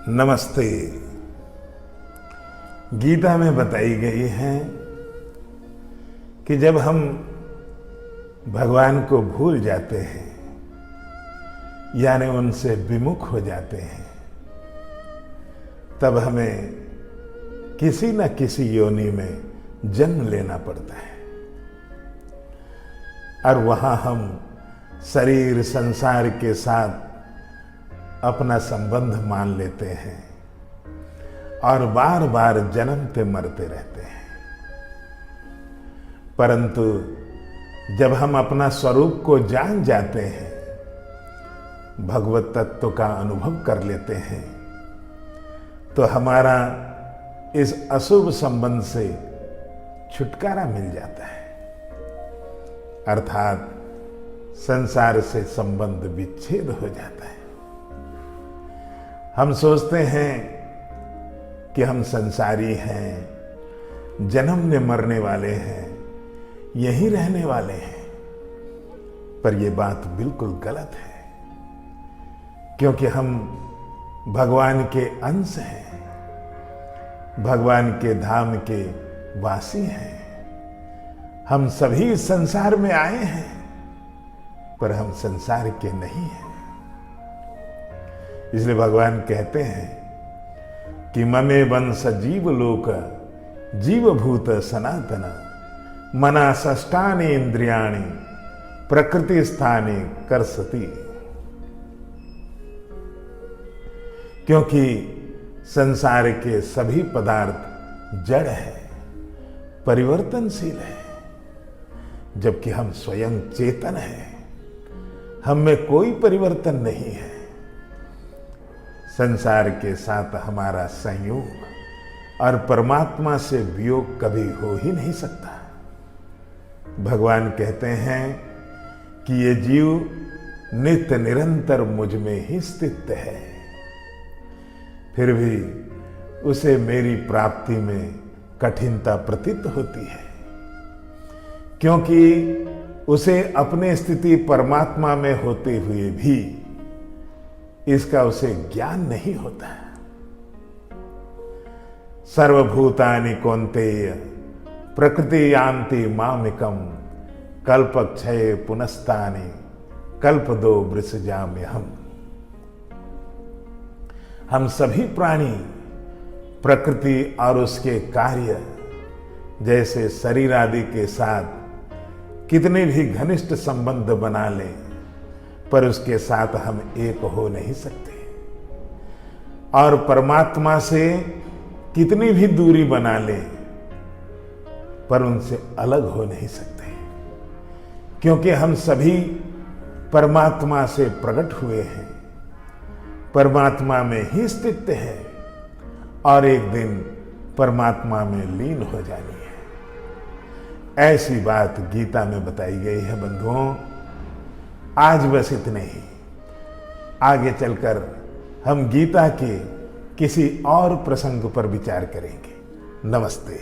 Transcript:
नमस्ते। गीता में बताई गई है कि जब हम भगवान को भूल जाते हैं यानी उनसे विमुख हो जाते हैं, तब हमें किसी न किसी योनि में जन्म लेना पड़ता है और वहां हम शरीर संसार के साथ अपना संबंध मान लेते हैं और बार बार जन्मते मरते रहते हैं। परंतु जब हम अपना स्वरूप को जान जाते हैं, भगवत तत्व का अनुभव कर लेते हैं, तो हमारा इस अशुभ संबंध से छुटकारा मिल जाता है, अर्थात संसार से संबंध विच्छेद हो जाता है। हम सोचते हैं कि हम संसारी हैं, जन्मने मरने वाले हैं, यहीं रहने वाले हैं, पर यह बात बिल्कुल गलत है, क्योंकि हम भगवान के अंश हैं, भगवान के धाम के वासी हैं। हम सभी संसार में आए हैं, पर हम संसार के नहीं हैं। इसलिए भगवान कहते हैं कि ममे वंश जीव लोक जीवभूत सनातन मना षष्ठानि इंद्रियाणि प्रकृति स्थाने कर्षति। क्योंकि संसार के सभी पदार्थ जड़ है, परिवर्तनशील है, जबकि हम स्वयं चेतन हैं, हम में कोई परिवर्तन नहीं है। संसार के साथ हमारा संयोग और परमात्मा से वियोग कभी हो ही नहीं सकता। भगवान कहते हैं कि ये जीव नित्य निरंतर मुझ में ही स्थित है, फिर भी उसे मेरी प्राप्ति में कठिनता प्रतीत होती है, क्योंकि उसे अपने स्थिति परमात्मा में होते हुए भी इसका उसे ज्ञान नहीं होता। सर्वभूतानि कौन्तेय प्रकृति यान्ति मामिकम कल्पक्षये पुनस्तानि कल्पदो वृषजाम्यहम्। हम सभी प्राणी प्रकृति और उसके कार्य जैसे शरीर आदि के साथ कितने भी घनिष्ठ संबंध बना लें, पर उसके साथ हम एक हो नहीं सकते, और परमात्मा से कितनी भी दूरी बना लें, पर उनसे अलग हो नहीं सकते, क्योंकि हम सभी परमात्मा से प्रकट हुए हैं, परमात्मा में ही स्थित है और एक दिन परमात्मा में लीन हो जानी है। ऐसी बात गीता में बताई गई है। बंधुओं, आज बस इतने ही। आगे चलकर हम गीता के किसी और प्रसंग पर विचार करेंगे। नमस्ते।